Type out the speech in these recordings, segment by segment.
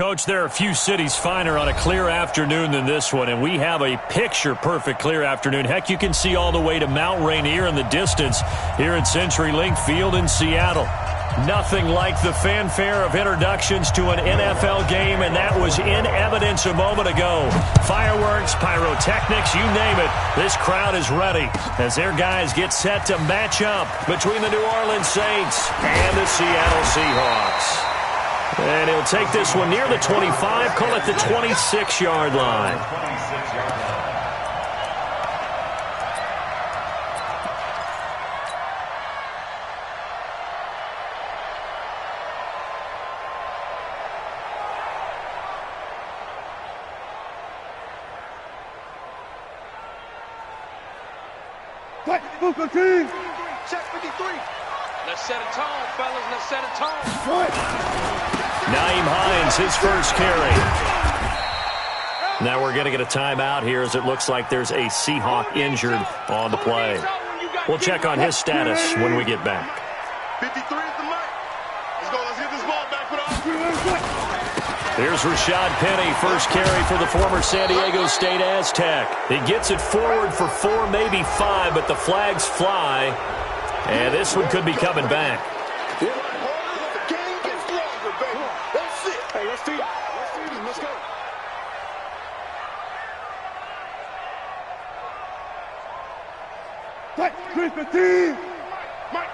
Coach, there are a few cities finer on a clear afternoon than this one, and we have a picture-perfect clear afternoon. Heck, you can see all the way to Mount Rainier in the distance here at CenturyLink Field in Seattle. Nothing like the fanfare of introductions to an NFL game, and that was in evidence a moment ago. Fireworks, pyrotechnics, you name it. This crowd is ready as their guys get set to match up between the New Orleans Saints and the Seattle Seahawks. And he'll take this one near the 25, call it the 26-yard line. Check 53. Let's set a tone, fellas. Let's set a tone. Nyheim Hines, his first carry. Now we're going to get a timeout here as it looks like there's a Seahawk injured on the play. We'll check on his status when we get back. 53 is the mark. Let's go. Let's get this ball back with us. Here's Rashad Penny, first carry for the former San Diego State Aztec. He gets it forward for 4, maybe 5, but the flags fly. And this one could be coming back. The game gets longer, baby. That's it. Hey, let's feed him. Let's feed him. Let's go. Mike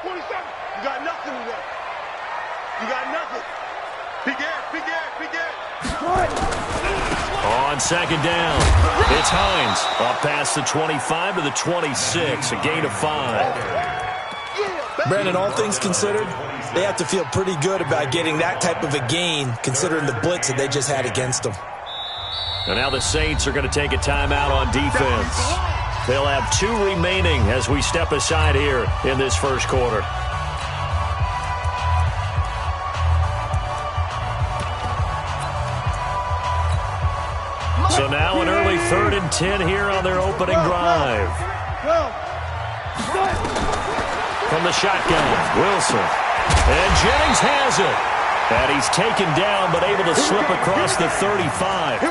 27. You got nothing today. You got nothing. Big air. On second down, it's Hines. Up past the 25 to the 26, a gain of 5. Brandon, all things considered, they have to feel pretty good about getting that type of a gain, considering the blitz that they just had against them. And now the Saints are going to take a timeout on defense. They'll have 2 remaining as we step aside here in this first quarter. So now an early 3rd and 10 here on their opening drive. From the shotgun, Wilson. And Jennings has it. And he's taken down but able to slip across the 35.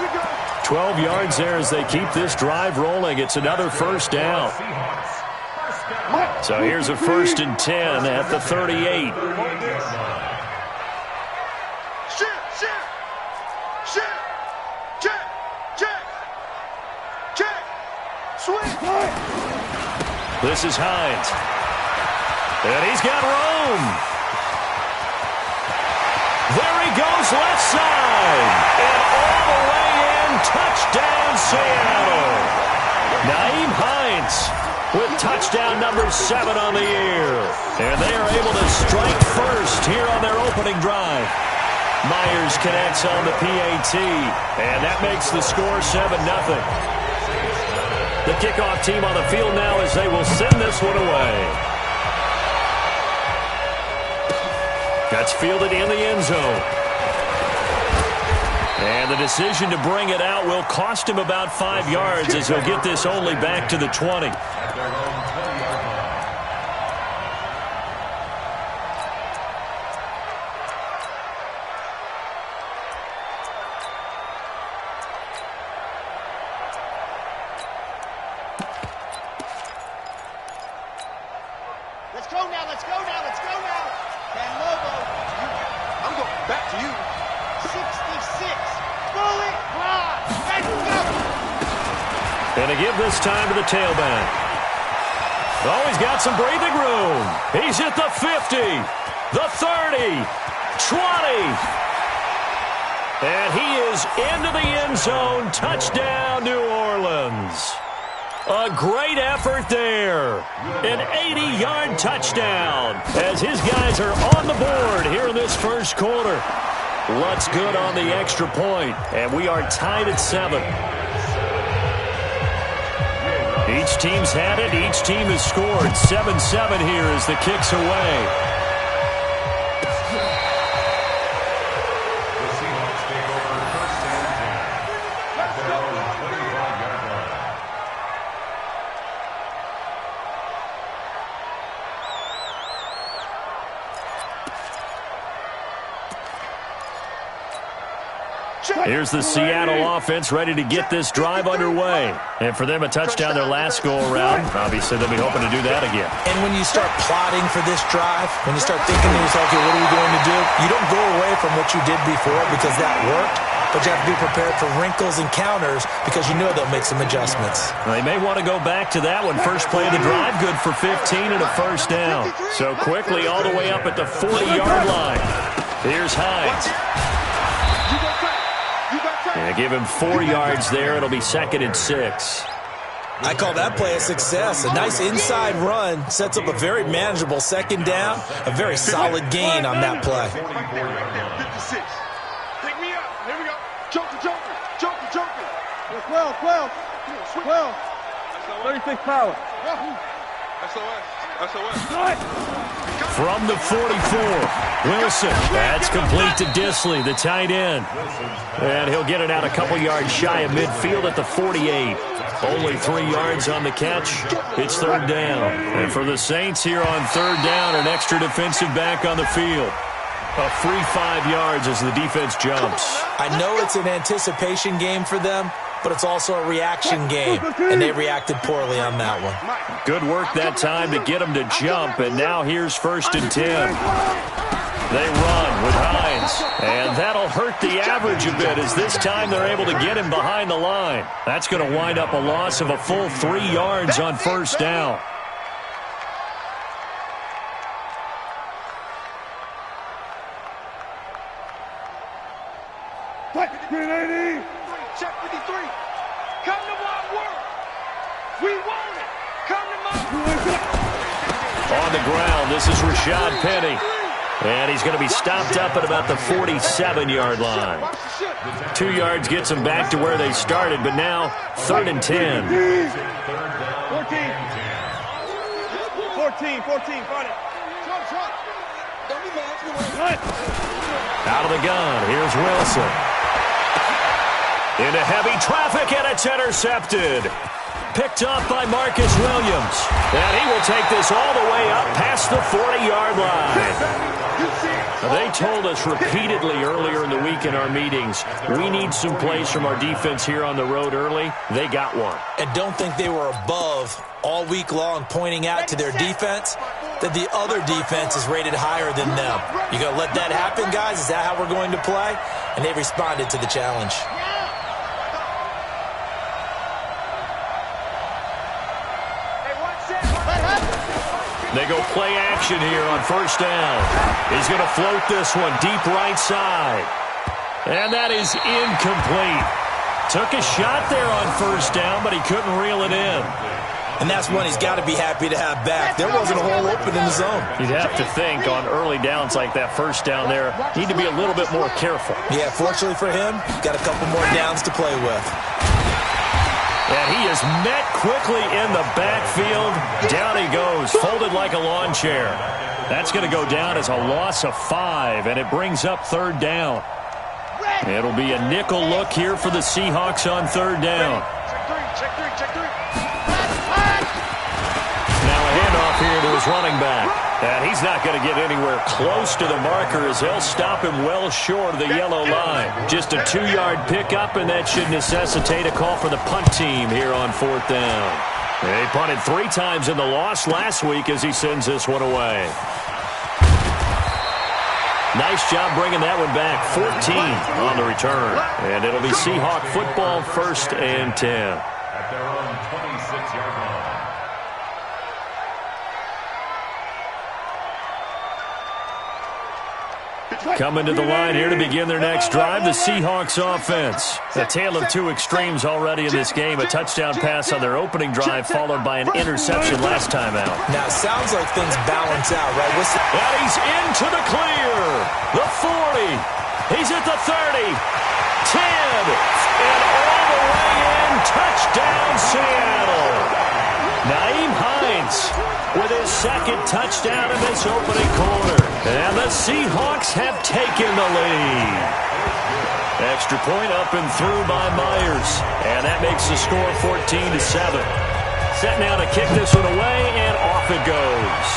12 yards there as they keep this drive rolling. It's another first down. So here's a 1st and 10 at the 38. This is Hines. And he's got room. There he goes, left side. And all the way in, touchdown Seattle. Nyheim Hines with touchdown number 7 on the year. And they are able to strike first here on their opening drive. Myers connects on the PAT. And that makes the score 7-0. The kickoff team on the field now as they will send this one away. That's fielded in the end zone. And the decision to bring it out will cost him about 5 yards as he'll get this only back to the 20. And to give this time to the tailback. Oh, he's got some breathing room. He's at the 50, the 30, 20. And he is into the end zone. Touchdown, New Orleans. A great effort there. An 80-yard touchdown as his guys are on the board here in this first quarter. Lutz good on the extra point, and we are tied at 7. Each team's had it. Each team has scored. 7-7 here as the kick's away. Here's the Seattle offense ready to get this drive underway. And for them, a touchdown their last go-around. Obviously, they'll be hoping to do that again. And when you start plotting for this drive, when you start thinking to yourself, okay, what are we going to do? You don't go away from what you did before because that worked, but you have to be prepared for wrinkles and counters because you know they'll make some adjustments. They may want to go back to that one. First play of the drive, good for 15 and a first down. So quickly all the way up at the 40-yard line. Here's Hines. Yeah, give him 4 yards there. It'll be 2nd and 6. I call that play a success. A nice inside run sets up a very manageable second down. A very solid gain on that play. 56. Pick me up. Here we go. Joker. 12. 36 power. SOS. From the 44, Wilson. That's complete to Disley, the tight end. And he'll get it out a couple yards shy of midfield at the 48. Only 3 yards on the catch. It's 3rd down. And for the Saints here on 3rd down, an extra defensive back on the field. A free 5 yards as the defense jumps. I know it's an anticipation game for them, but it's also a reaction game, and they reacted poorly on that one. Good work that time to get them to jump, and now here's 1st and 10. They run with Hines, and that'll hurt the average a bit as this time they're able to get him behind the line. That's going to wind up a loss of a full 3 yards on 1st down. Check 53. Come to my work. We want it. Come to my work. On the ground, this is Rashad Penny. And he's going to be stopped up at about the 47-yard line. 2 yards gets them back to where they started, but now 3rd and 10. 14. Find it. Out of the gun, here's Wilson. Into heavy traffic, and it's intercepted. Picked up by Marcus Williams. And he will take this all the way up past the 40-yard line. They told us repeatedly earlier in the week in our meetings, we need some plays from our defense here on the road early. They got one. And don't think they were above all week long pointing out to their defense that the other defense is rated higher than them. You going to let that happen, guys? Is that how we're going to play? And they responded to the challenge. They go play action here on 1st down. He's going to float this one deep right side. And that is incomplete. Took a shot there on 1st down, but he couldn't reel it in. And that's one he's got to be happy to have back. There wasn't a hole open in the zone. You'd have to think on early downs like that 1st down there, need to be a little bit more careful. Yeah, fortunately for him, got a couple more downs to play with. And he is met quickly in the backfield. Down he goes, folded like a lawn chair. That's going to go down as a loss of 5, and it brings up 3rd down. It'll be a nickel look here for the Seahawks on 3rd down. Check three. Now a handoff here to his running back. And he's not going to get anywhere close to the marker as they'll stop him well short of the yellow line. Just a 2-yard pickup, and that should necessitate a call for the punt team here on 4th down. They punted 3 times in the loss last week as he sends this one away. Nice job bringing that one back. 14 on the return. And it'll be Seahawk football, 1st and 10. At their own 26-yard line. Coming to the line here to begin their next drive, the Seahawks offense. A tale of 2 extremes already in this game. A touchdown pass on their opening drive, followed by an interception last time out. Now, it sounds like things balance out, right? And he's into the clear. The 40. He's at the 30. 10. And all the way in. Touchdown, Seattle. Naeem Hines with his 2nd touchdown in this opening quarter. And the Seahawks have taken the lead. Extra point up and through by Myers. And that makes the score 14-7. Set now to kick this one away, and off it goes.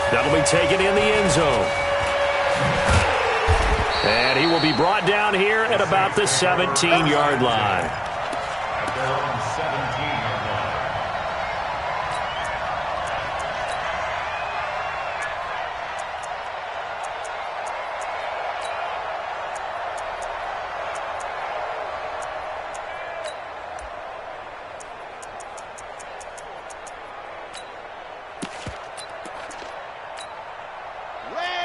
That'll be taken in the end zone. And he will be brought down here at about the 17-yard line. At their own 17-yard line.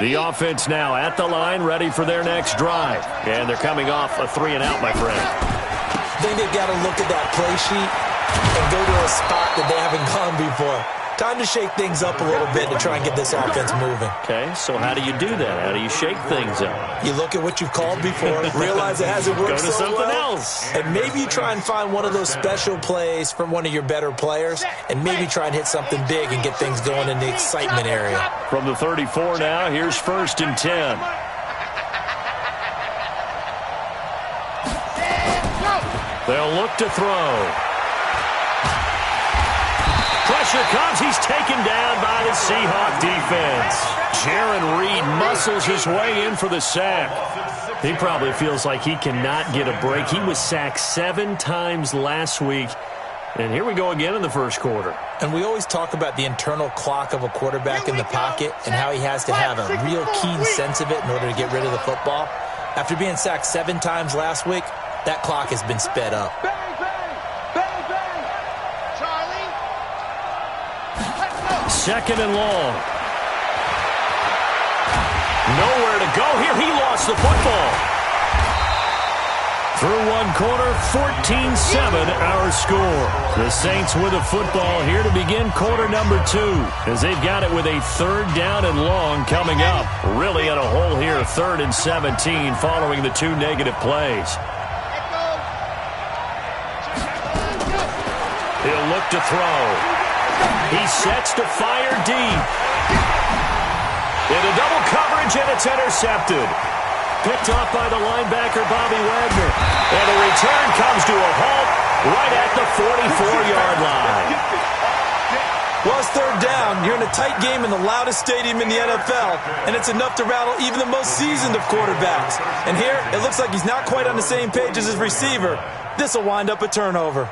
The offense now at the line, ready for their next drive. And they're coming off a 3-and-out, my friend. I think they've got to look at that play sheet and go to a spot that they haven't gone before. Time to shake things up a little bit to try and get this offense moving. Okay, so how do you do that? How do you shake things up? You look at what you've called before, realize it hasn't worked Go to so something well, else. and maybe you try and find one of those special plays from one of your better players, and maybe try and hit something big and get things going in the excitement area. From the 34 now, here's 1st and 10. They'll look to throw. Pressure comes. He's taken down by the Seahawk defense. Jaron Reed muscles his way in for the sack. He probably feels like he cannot get a break. He was sacked 7 times last week. And here we go again in the first quarter. And we always talk about the internal clock of a quarterback in the pocket and how he has to have a real keen sense of it in order to get rid of the football. After being sacked 7 times last week, that clock has been sped up. Second and long. Nowhere to go here. He lost the football. Through one quarter, 14-7 our score. The Saints with a football here to begin quarter number 2 as they've got it with a 3rd down and long coming up. Really in a hole here, 3rd and 17 following the 2 negative plays. He'll look to throw. He sets to fire deep. Into double coverage, and it's intercepted. Picked off by the linebacker, Bobby Wagner. And the return comes to a halt right at the 44-yard line. Well, it's 3rd down. You're in a tight game in the loudest stadium in the NFL, and it's enough to rattle even the most seasoned of quarterbacks. And here, it looks like he's not quite on the same page as his receiver. This will wind up a turnover.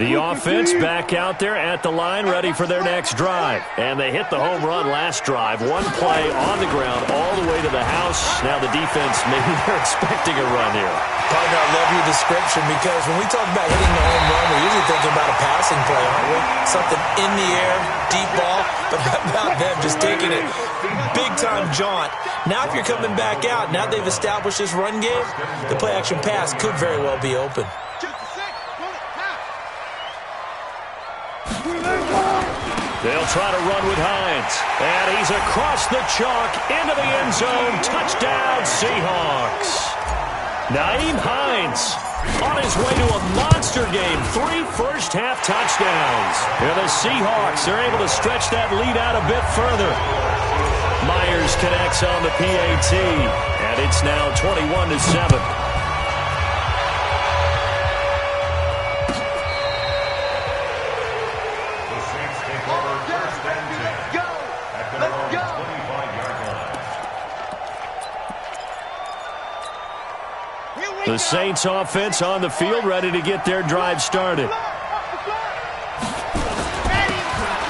The offense back out there at the line, ready for their next drive. And they hit the home run last drive. 1 play on the ground all the way to the house. Now the defense, maybe they're expecting a run here. Partner, I love your description because when we talk about hitting the home run, we're usually thinking about a passing play, aren't we? Something in the air, deep ball, but how about them just taking it big-time jaunt. Now if you're coming back out, now they've established this run game, the play-action pass could very well be open. They'll try to run with Hines. And he's across the chalk into the end zone. Touchdown, Seahawks. Nyheim Hines on his way to a monster game. 3 first-half touchdowns. And the Seahawks are able to stretch that lead out a bit further. Myers connects on the PAT. And it's now 21-7. The Saints offense on the field, ready to get their drive started.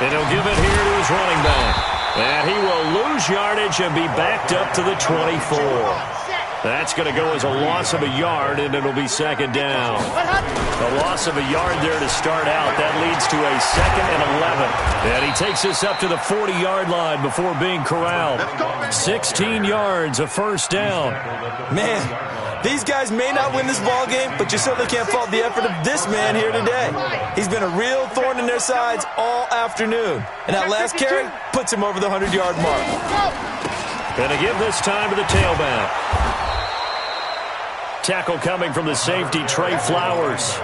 And he'll give it here to his running back. And he will lose yardage and be backed up to the 24. That's going to go as a loss of a yard, and it'll be 2nd down. A loss of a yard there to start out. That leads to a 2nd and 11. And he takes us up to the 40-yard line before being corralled. 16 yards, a 1st down. Man, these guys may not win this ball game, but you certainly can't fault the effort of this man here today. He's been a real thorn in their sides all afternoon. And that last carry puts him over the 100-yard mark. And to give this time to the tailback. Tackle coming from the safety, Trey Flowers.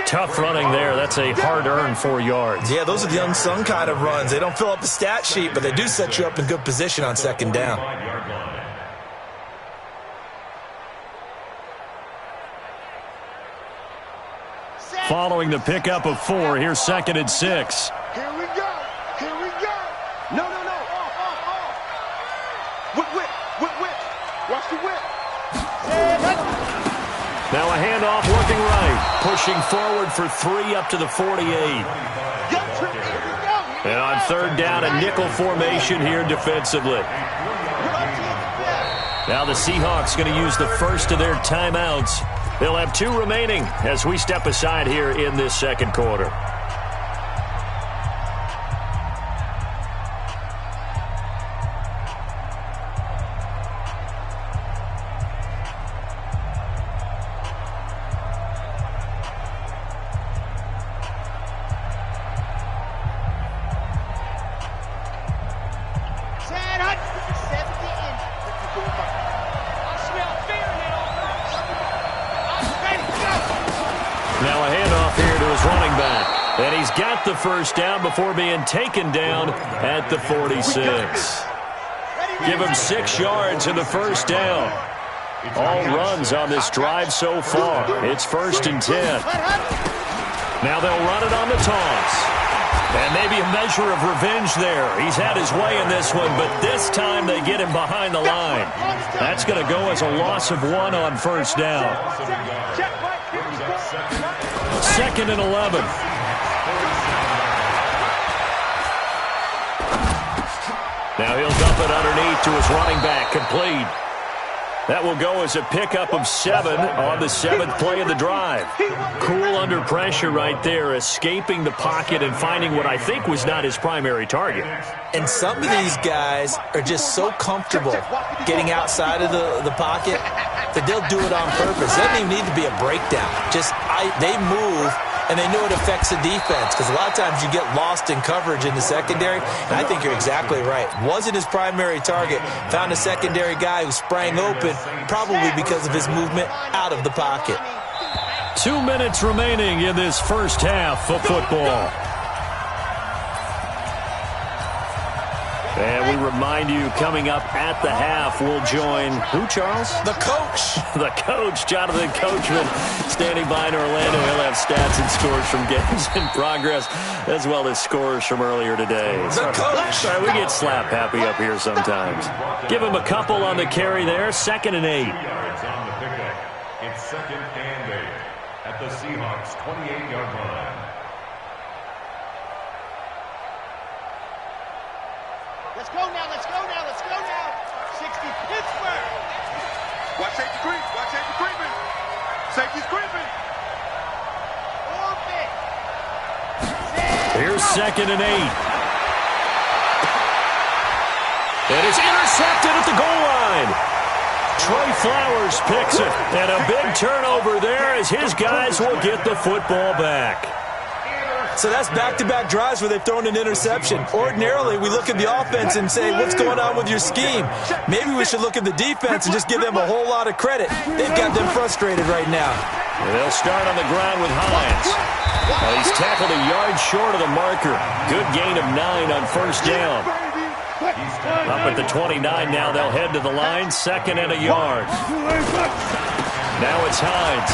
Tough running there. That's a hard-earned 4 yards. Yeah, those are the unsung kind of runs. They don't fill up the stat sheet, but they do set you up in good position on 2nd down. Following the pickup of 4, here's 2nd and 6. Here we go. Here we go. No. Off. Now a handoff looking right. Pushing forward for 3 up to the 48. And on third down, a nickel formation here defensively. Now the Seahawks going to use the first of their timeouts. They'll have 2 remaining as we step aside here in this second quarter. Now a handoff here to his running back. And he's got the first down before being taken down at the 46. Give him 6 yards in the first down. All runs on this drive so far. It's 1st and 10. Now they'll run it on the toss. And maybe a measure of revenge there. He's had his way in this one, but this time they get him behind the line. That's going to go as a loss of 1 on first down. 2nd and 11. Now he'll dump it underneath to his running back, complete. That will go as a pickup of 7 on the 7th play of the drive. Cool under pressure right there, escaping the pocket and finding what I think was not his primary target. And some of these guys are just so comfortable getting outside of the pocket that they'll do it on purpose. It doesn't even need to be a breakdown. They move, and they know it affects the defense because a lot of times you get lost in coverage in the secondary, and I think you're exactly right. Wasn't his primary target. Found a secondary guy who sprang open, probably because of his movement out of the pocket. 2 minutes remaining in this first half of football. And we remind you, coming up at the half, we'll join who, Charles? The coach. The coach, Jonathan Coachman, standing by in Orlando. He'll have stats and scores from games in progress, as well as scores from earlier today. The coach. Sorry, we get slap happy up here sometimes. Give him a couple on the carry there. 2nd and 8. Yards on the pickup. It's 2nd and 8 at the Seahawks' 28-yard line. Let's go now, let's go now, let's go now. 60 Pittsburgh. Watch safety creep, watch safety creeping. Safety's creeping. Orbit. Here's 2nd and 8. And it's intercepted at the goal line. Trey Flowers picks it. And a big turnover there as his guys will get the football back. So that's back-to-back drives where they've thrown an interception. Ordinarily, we look at the offense and say, what's going on with your scheme? Maybe we should look at the defense and just give them a whole lot of credit. They've got them frustrated right now. And they'll start on the ground with Hines. He's tackled a yard short of the marker. Good gain of 9 on first down. Up at the 29 now, they'll head to the line. 2nd and a yard. Now it's Hines.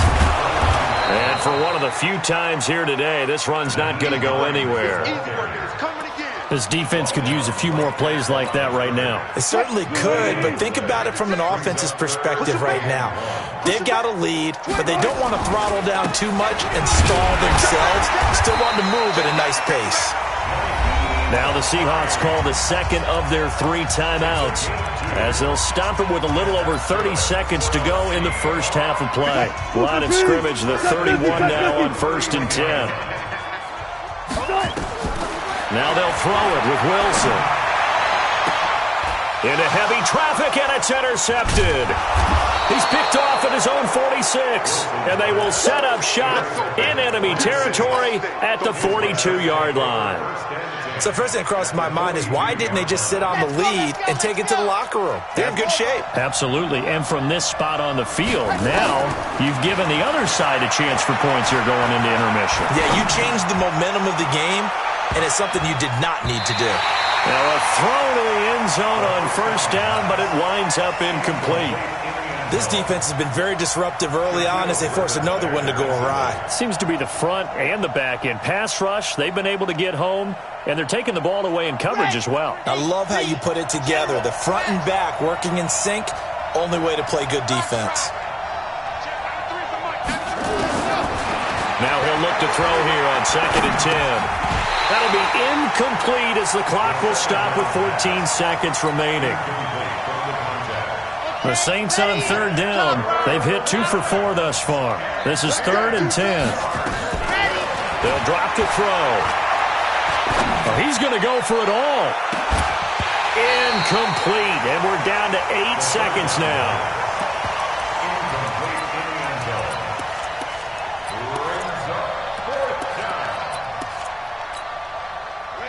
And for one of the few times here today, this run's not going to go anywhere. This defense could use a few more plays like that right now. It certainly could, but think about it from an offense's perspective right now. They've got a lead, but they don't want to throttle down too much and stall themselves. Still want to move at a nice pace. Now the Seahawks call the 2nd of their 3 timeouts as they'll stop it with a little over 30 seconds to go in the first half of play. Line of scrimmage, the 31 now on 1st and 10. Now they'll throw it with Wilson. Into heavy traffic, and it's intercepted. He's picked off at his own 46, and they will set up shop in enemy territory at the 42-yard line. So first thing that crossed my mind is why didn't they just sit on the lead and take it to the locker room? They're in good shape. Absolutely, and from this spot on the field, now you've given the other side a chance for points here going into intermission. Yeah, you changed the momentum of the game, and it's something you did not need to do. Now a throw to the end zone on first down, but it winds up incomplete. This defense has been very disruptive early on as they force another one to go awry. Seems to be the front and the back end. Pass rush, they've been able to get home, and they're taking the ball away in coverage as well. I love how you put it together. The front and back working in sync, only way to play good defense. Now he'll look to throw here on 2nd and 10. That'll be incomplete as the clock will stop with 14 seconds remaining. The Saints on 3rd down. They've hit 2 for 4 thus far. This is 3rd and 10. They'll drop the throw. Oh, he's going to go for it all. Incomplete, and we're down to 8 seconds now.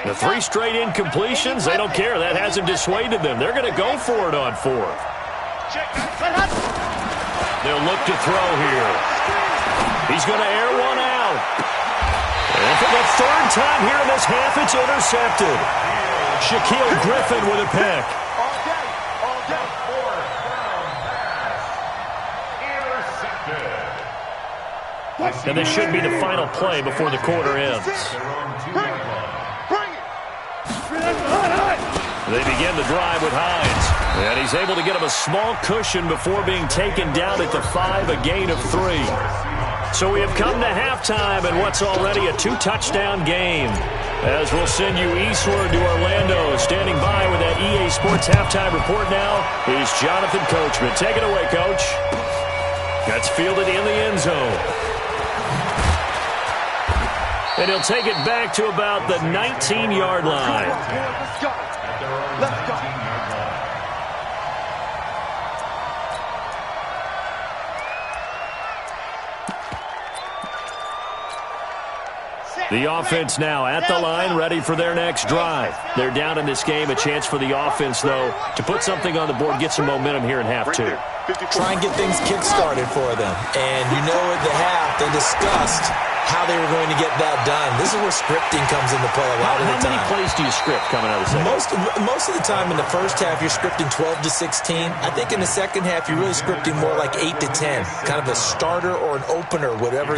The 3 straight incompletions, they don't care. That hasn't dissuaded them. They're going to go for it on 4th. They'll look to throw here. He's going to air one out. And for the 3rd time here in this half, it's intercepted. Shaquille Griffin with a pick. All day, 4th down pass. Intercepted. And this should be the final play before the quarter ends. They begin the drive with Hines. And he's able to get him a small cushion before being taken down at the 5, a gain of 3. So we have come to halftime in what's already a 2-touchdown game. As we'll send you eastward to Orlando. Standing by with that EA Sports halftime report now is Jonathan Coachman. Take it away, Coach. That's fielded in the end zone. And he'll take it back to about the 19-yard line. Let's go. Let's go. The offense now at the line, ready for their next drive. They're down in this game. A chance for the offense, though, to put something on the board, get some momentum here in half 2. Try and get things kick-started for them. And you know at the half, they discussed how they were going to get that done. This is where scripting comes into play a lot of the time. How many plays do you script coming out of the second? Most of the time in the first half, you're scripting 12 to 16. I think in the second half, you're really scripting more like 8 to 10. Kind of a starter or an opener, whatever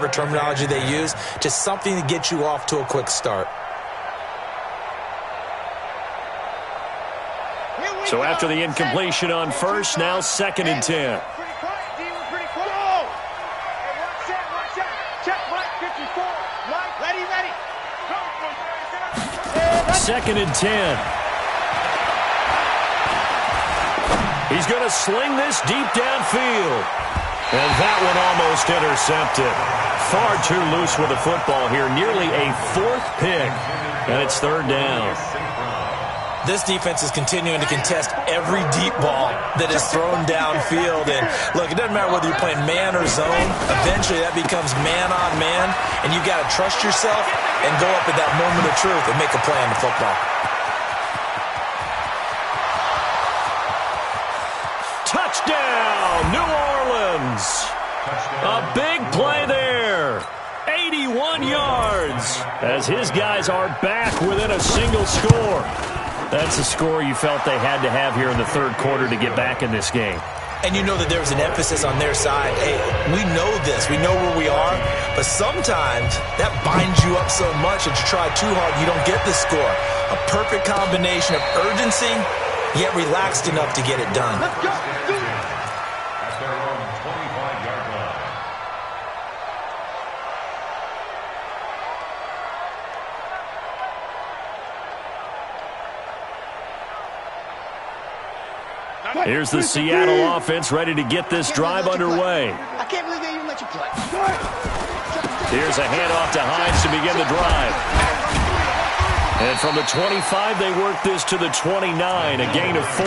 terminology they use. Just something to get you off to a quick start. So after the incompletion on 1st, now 2nd and 10. Second and 10. He's going to sling this deep downfield. And that one almost intercepted. Far too loose with the football here. Nearly a 4th pick. And it's 3rd down. This defense is continuing to contest every deep ball that is thrown downfield. And, look, it doesn't matter whether you're playing man or zone. Eventually, that becomes man on man. And you got to trust yourself and go up at that moment of truth and make a play on the football. Touchdown, New Orleans. A big play there. 81 yards as his guys are back within a single score. That's a score you felt they had to have here in the 3rd quarter to get back in this game. And you know that there was an emphasis on their side. Hey, we know this. We know where we are. But sometimes that binds you up so much that you try too hard, you don't get the score. A perfect combination of urgency, yet relaxed enough to get it done. Let's go. At their own 25-yard line. Here's the Seattle offense ready to get this drive underway. I can't believe they even let you play. Here's a handoff to Hines to begin the drive. And from the 25, they work this to the 29, a gain of 4.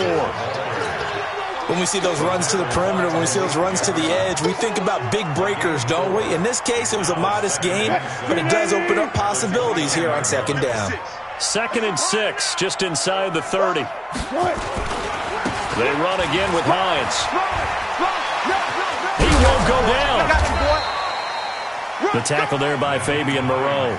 When we see those runs to the perimeter, when we see those runs to the edge, we think about big breakers, don't we? In this case, it was a modest gain, but it does open up possibilities here on 2nd down. 2nd and 6, just inside the 30. They run again with Hines. He won't go down. The tackle there by Fabian Moreau.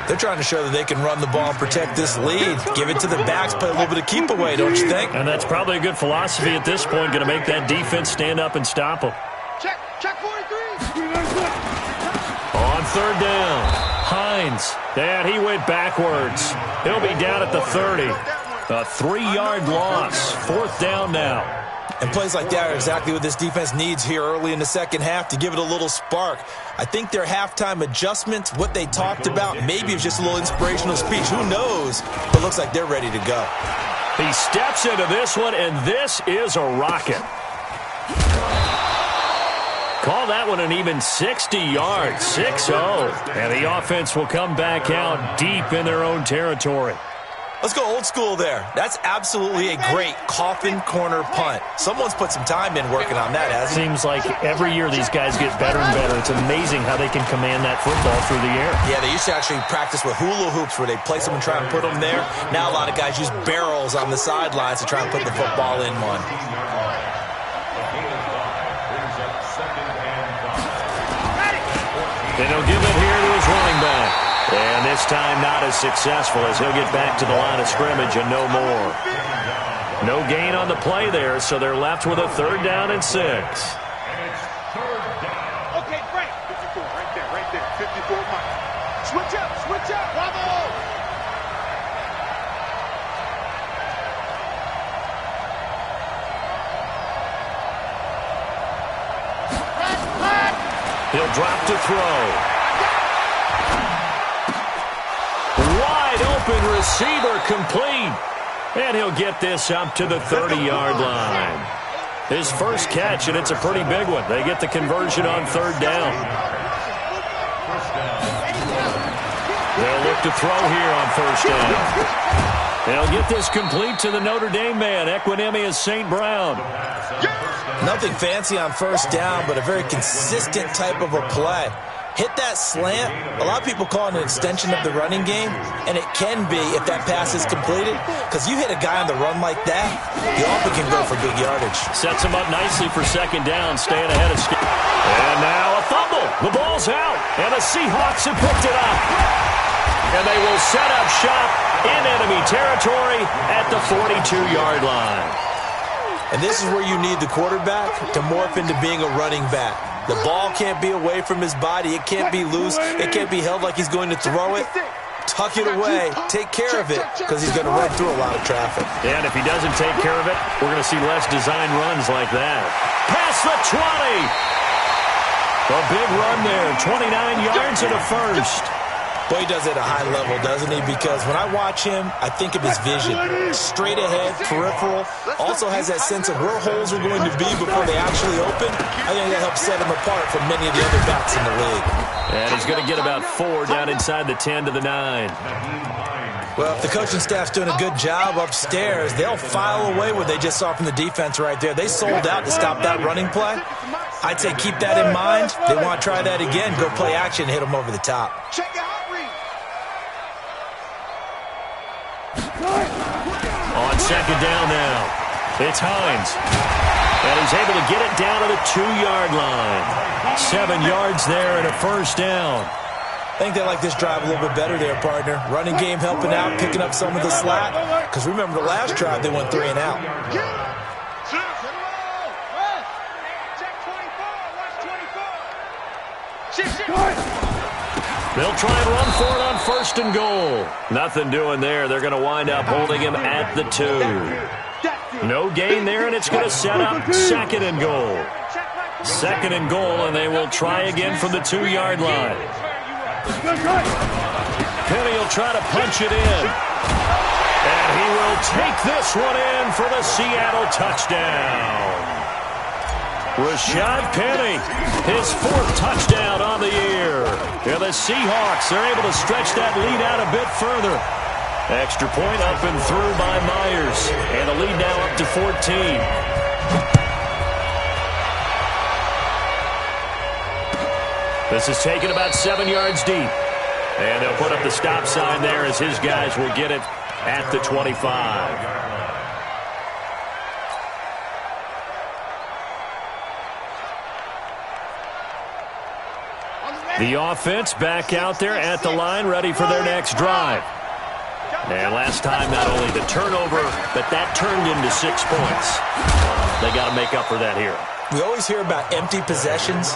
They're trying to show that they can run the ball and protect this lead. Give it to the backs, play a little bit of keep away, don't you think? And that's probably a good philosophy at this point, going to make that defense stand up and stop them. Check 43. On 3rd down, Hines. And he went backwards. He'll be down at the 30. A 3-yard loss. 4th down now. And plays like that are exactly what this defense needs here early in the second half to give it a little spark. I think their halftime adjustments, what they talked about, maybe it's just a little inspirational speech. Who knows? But it looks like they're ready to go. He steps into this one, and this is a rocket. Call that one an even 60 yards, 6-0. And the offense will come back out deep in their own territory. Let's go old school there. That's absolutely a great coffin corner punt. Someone's put some time in working on that, hasn't he? Seems like every year these guys get better and better. It's amazing how they can command that football through the air. Yeah, they used to actually practice with hula hoops where they place them and try and put them there. Now a lot of guys use barrels on the sidelines to try and put the football in one. And he'll give it here to his running back. And this time not as successful as he'll get back to the line of scrimmage and no more. No gain on the play there, so they're left with a 3rd down and 6. Okay, Frank. 54, right there. 54 miles. Switch up, bravo! He'll drop to throw. Wide open receiver complete. And he'll get this up to the 30-yard line. His first catch, and it's a pretty big one. They get the conversion on 3rd down. They'll look to throw here on 1st down. They'll get this complete to the Notre Dame man, Equinemius St. Brown. Nothing fancy on 1st down, but a very consistent type of a play. Hit that slant. A lot of people call it an extension of the running game, and it can be if that pass is completed, because you hit a guy on the run like that, you often can go for big yardage. Sets him up nicely for 2nd down, staying ahead of Skip. And now a fumble. The ball's out, and the Seahawks have picked it up. And they will set up shop in enemy territory at the 42-yard line. And this is where you need the quarterback to morph into being a running back. The ball can't be away from his body. It can't be loose. It can't be held like he's going to throw it. Tuck it away. Take care of it, because he's going to run through a lot of traffic. And if he doesn't take care of it, we're going to see less design runs like that. Past the 20. A big run there. 29 yards and a first. Boy, he does it at a high level, doesn't he? Because when I watch him, I think of his vision. Straight ahead, peripheral. Also has that sense of where holes are going to be before they actually open. I think that helps set him apart from many of the other backs in the league. And he's going to get about 4 down inside the 10 to the 9. Well, if the coaching staff's doing a good job upstairs, they'll file away what they just saw from the defense right there. They sold out to stop that running play. I'd say keep that in mind. They want to try that again. Go play action and hit them over the top. Check your hot read. On 2nd down now, it's Hines. And he's able to get it down to the 2-yard line. 7 yards there and a 1st down. I think they like this drive a little bit better there, partner. Running game helping out, picking up some of the slack. Because remember the last drive, they went 3 and out. They'll try and run for it on 1st and goal. Nothing doing there. They're going to wind up holding him at the 2. No gain there, and it's going to set up 2nd and goal. 2nd and goal, and they will try again from the 2-yard line. Penny will try to punch it in. And he will take this one in for the Seattle touchdown. Rashad Penny, his 4th touchdown on the year. Yeah, the Seahawks are able to stretch that lead out a bit further. Extra point up and through by Myers. And the lead now up to 14. This is taken about 7 yards deep. And they'll put up the stop sign there as his guys will get it at the 25. The offense back out there at the line, ready for their next drive. And last time, not only the turnover, but that turned into 6 points. They got to make up for that here. We always hear about empty possessions,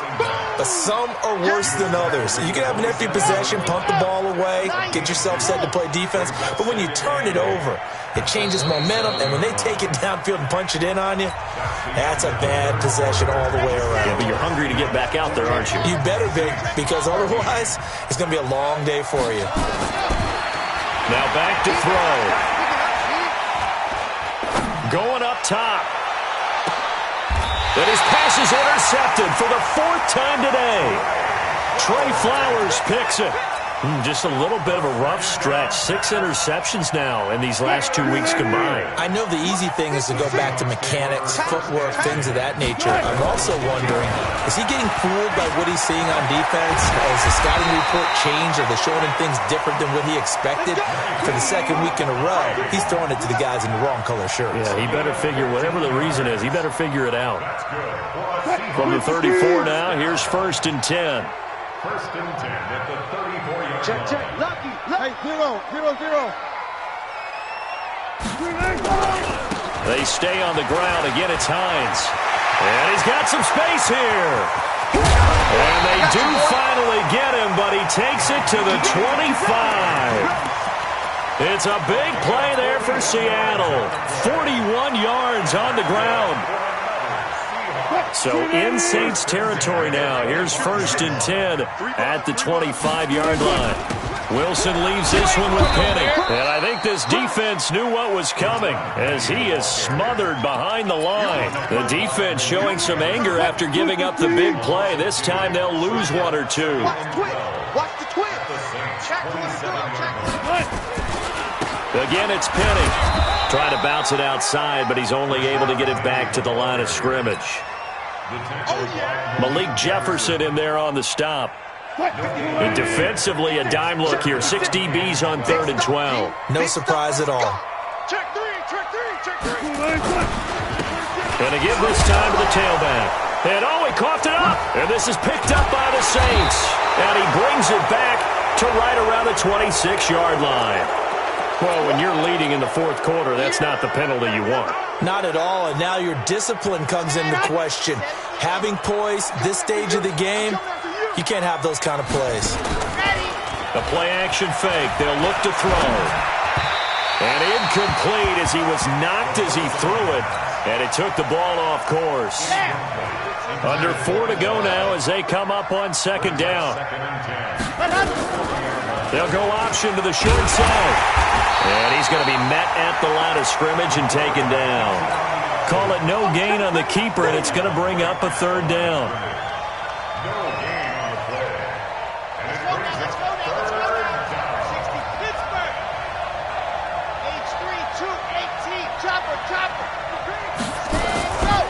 but some are worse than others. You can have an empty possession, punt the ball away, get yourself set to play defense, but when you turn it over, It changes momentum, and when they take it downfield and punch it in on you, that's a bad possession all the way around. Yeah, but you're hungry to get back out there, aren't you? You better be, because otherwise it's going to be a long day for you. Now back to throw. Going up top. And his pass is intercepted for the 4th time today. Trey Flowers picks it. Just a little bit of a rough stretch. 6 interceptions now in these last 2 weeks combined. I know the easy thing is to go back to mechanics, footwork, things of that nature. I'm also wondering, is he getting fooled by what he's seeing on defense? Has the scouting report changed? Are they showing him things different than what he expected? For the 2nd week in a row, he's throwing it to the guys in the wrong color shirts. Yeah, he better figure, whatever the reason is, he better figure it out. From the 34 now, here's 1st and 10. 1st and 10 at the 34-yard line. Check. Lucky. Hey, 0. They stay on the ground. Again, it's Hines. And he's got some space here. And they do finally get him, but he takes it to the 25. It's a big play there for Seattle. 41 yards on the ground. So in Saints territory now. Here's 1st and 10 at the 25-yard line. Wilson leaves this one with Penny. And I think this defense knew what was coming as he is smothered behind the line. The defense showing some anger after giving up the big play. This time they'll lose 1 or 2. Watch the twin. Again, it's Penny. Trying to bounce it outside, but he's only able to get it back to the line of scrimmage. Malik Jefferson in there on the stop. And defensively, a dime look here. 6 DBs on 3rd and 12. No surprise at all. Check three. And again this time to the tailback. And he coughed it up. And this is picked up by the Saints. And he brings it back to right around the 26-yard line. Well, when you're leading in the 4th quarter, that's not the penalty you want. Not at all, and now your discipline comes into question. Having poise this stage of the game, you can't have those kind of plays. A play-action fake. They'll look to throw. And incomplete as he was knocked as he threw it, and it took the ball off course. Under 4 to go now as they come up on 2nd down. They'll go option to the short side. And he's going to be met at the line of scrimmage and taken down. Call it no gain on the keeper, and it's going to bring up a 3rd down. No gain on the play. And it brings up Let's go now. 60 Pittsburgh. H3, 218. Chopper. Stand go.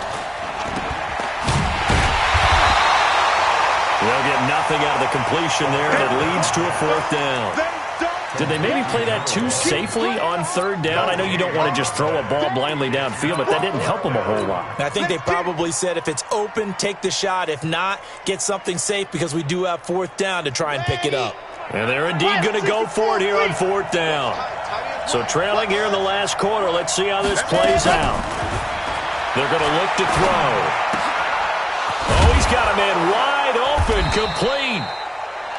They'll get nothing out of the completion there, and it leads to a 4th down. Did they maybe play that too safely on 3rd down? I know you don't want to just throw a ball blindly downfield, but that didn't help them a whole lot. I think they probably said if it's open, take the shot. If not, get something safe because we do have 4th down to try and pick it up. And they're indeed going to go for it here on 4th down. So trailing here in the last quarter, let's see how this plays out. They're going to look to throw. Oh, he's got a man wide open, complete.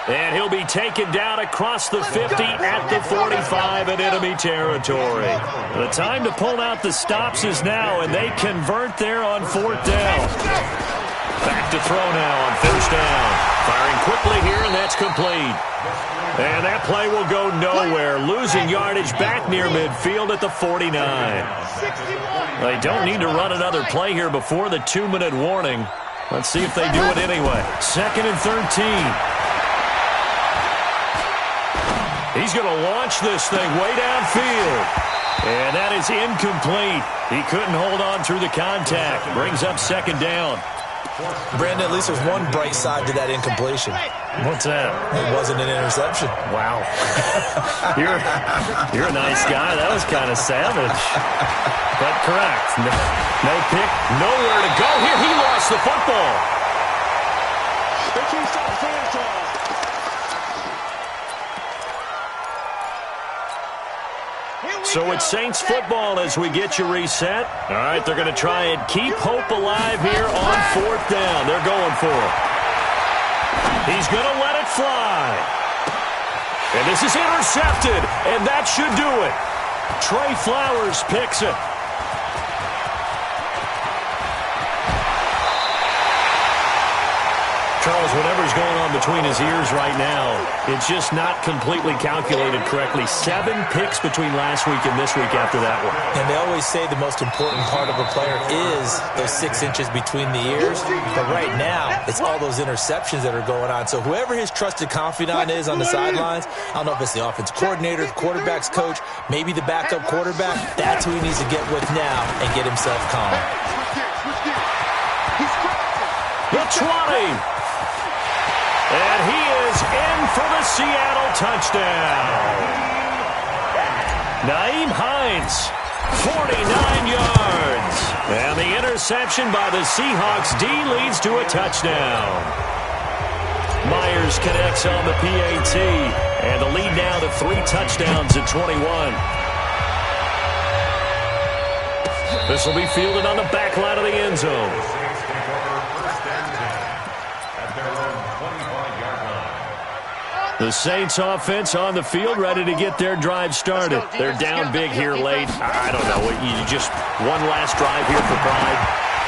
And he'll be taken down across the 50 at the 45 in enemy territory. The time to pull out the stops is now, and they convert there on 4th down. Back to throw now on 1st down. Firing quickly here, and that's complete. And that play will go nowhere. Losing yardage back near midfield at the 49. They don't need to run another play here before the 2-minute warning. Let's see if they do it anyway. 2nd and 13. He's going to launch this thing way downfield. And that is incomplete. He couldn't hold on through the contact. Brings up 2nd down. Brandon, at least there's one bright side to that incompletion. What's that? It wasn't an interception. Wow. You're a nice guy. That was kind of savage. But correct. No pick. Nowhere to go here. He lost the football. So it's Saints football as we get you reset. All right, they're going to try and keep hope alive here on 4th down. They're going for it. He's going to let it fly. And this is intercepted, and that should do it. Trey Flowers picks it. Charles, whatever's going on between his ears right now, it's just not completely calculated correctly. 7 picks between last week and this week after that one. And they always say the most important part of a player is those 6 inches between the ears. But right now, it's all those interceptions that are going on. So whoever his trusted confidant is on the sidelines, I don't know if it's the offense coordinator, the quarterback's coach, maybe the backup quarterback, that's who he needs to get with now and get himself calm. The 20. And he is in for the Seattle touchdown. Nyheim Hines, 49 yards. And the interception by the Seahawks D leads to a touchdown. Myers connects on the PAT. And the lead now to 3 touchdowns at 21. This will be fielded on the back line of the end zone. The Saints offense on the field, ready to get their drive started. They're down big here late. I don't know. You just one last drive here for pride.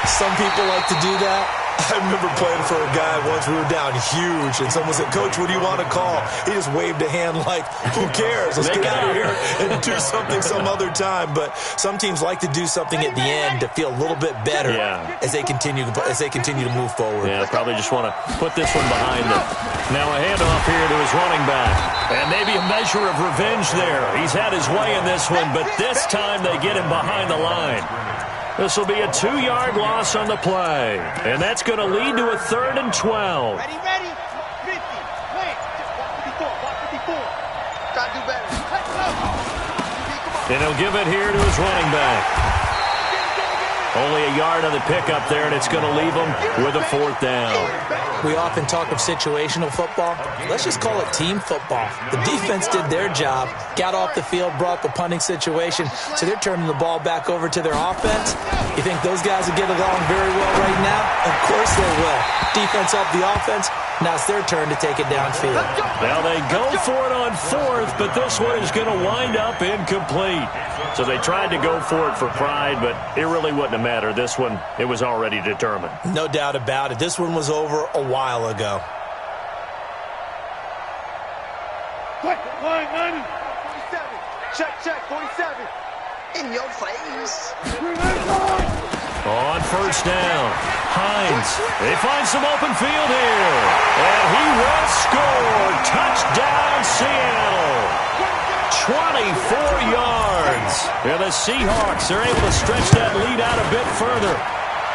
Some people like to do that. I remember playing for a guy once. We were down huge, and someone said, "Coach, what do you want to call?" He just waved a hand like, "Who cares? Let's get out of here and do something some other time." But some teams like to do something at the end to feel a little bit better as they continue to move forward. Yeah, probably just want to put this one behind them. Now a handoff here to his running back, and maybe a measure of revenge there. He's had his way in this one, but this time they get him behind the line. This will be a 2-yard loss on the play. And that's going to lead to a 3rd and 12. Ready, 50. Wait. Walk 54. Try to do better. Let's go. And he'll give it here to his running back. Only a yard on the pickup there, and it's going to leave him with a 4th down. We often talk of situational football. Let's just call it team football. The defense did their job, got off the field, brought the punting situation, so they're turning the ball back over to their offense. You think those guys will get along very well right now? Of course they will. Defense up the offense. Now it's their turn to take it downfield. Now they go for it on 4th, but this one is going to wind up incomplete. So they tried to go for it for pride, but it really wouldn't have mattered. This one, it was already determined. No doubt about it. This one was over a while ago. Quick, line, 90. 47. Check, 47. In your face. On 1st down, Hines. They find some open field here. And he will score. Touchdown, Seattle. 24 yards. And the Seahawks are able to stretch that lead out a bit further.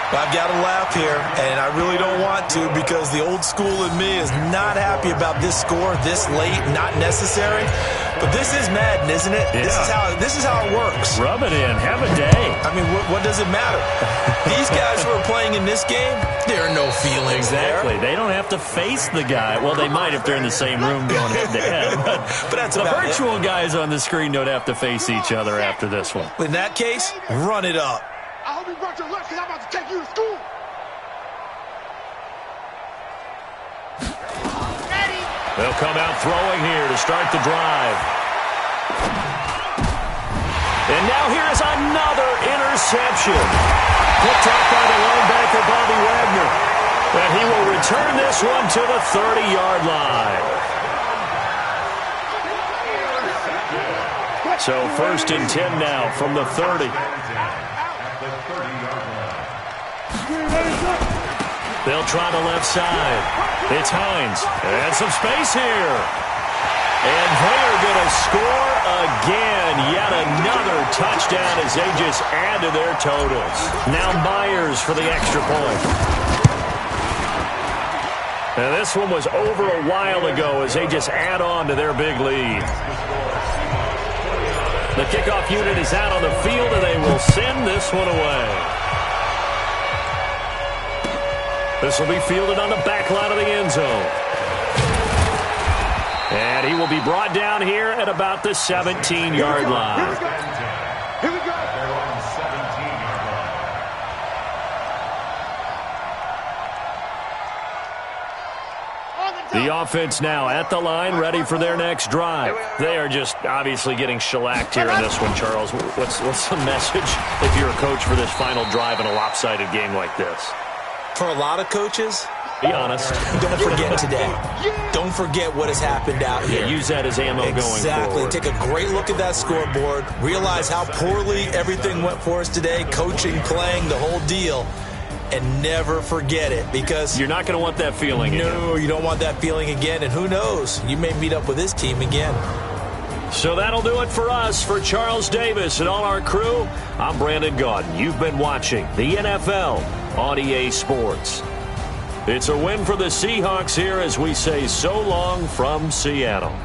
I've got to laugh here, and I really don't want to because the old school in me is not happy about this score this late, not necessary. But this is Madden, isn't it? Yeah. This is how it works. Rub it in. Have a day. I mean, what does it matter? These guys who are playing in this game, there are no feelings Exactly. there. They don't have to face the guy. Well, they might if they're in the same room going head-to-head. But that's the about virtual guys on the screen don't have to face each other after this one. In that case, run it up. I hope you brought your lunch because I'm about to take you to school. Ready. They'll come out throwing here to start the drive. And now here's another interception. Picked up by the linebacker, Bobby Wagner. And he will return this one to the 30-yard line. So 1st and 10 now from the 30. They'll try the left side. It's Hines. And some space here. And they're going to score again. Yet another touchdown as they just add to their totals. Now Myers for the extra point. And this one was over a while ago as they just add on to their big lead. The kickoff unit is out on the field, and they will send this one away. This will be fielded on the back line of the end zone. And he will be brought down here at about the 17-yard line. Here we go. The The offense now at the line, ready for their next drive. They are just obviously getting shellacked here in this one, Charles. What's the message if you're a coach for this final drive in a lopsided game like this? For a lot of coaches, be honest. Don't forget today. Don't forget what has happened out here. Yeah, use that as ammo going forward. Exactly. Take a great look at that scoreboard. Realize how poorly everything went for us today. Coaching, playing, the whole deal. And never forget it, because you're not going to want that feeling again. No, you don't want that feeling again. And who knows? You may meet up with this team again. So that'll do it for us. For Charles Davis and all our crew, I'm Brandon Gaudin. You've been watching the NFL on EA Sports. It's a win for the Seahawks here as we say so long from Seattle.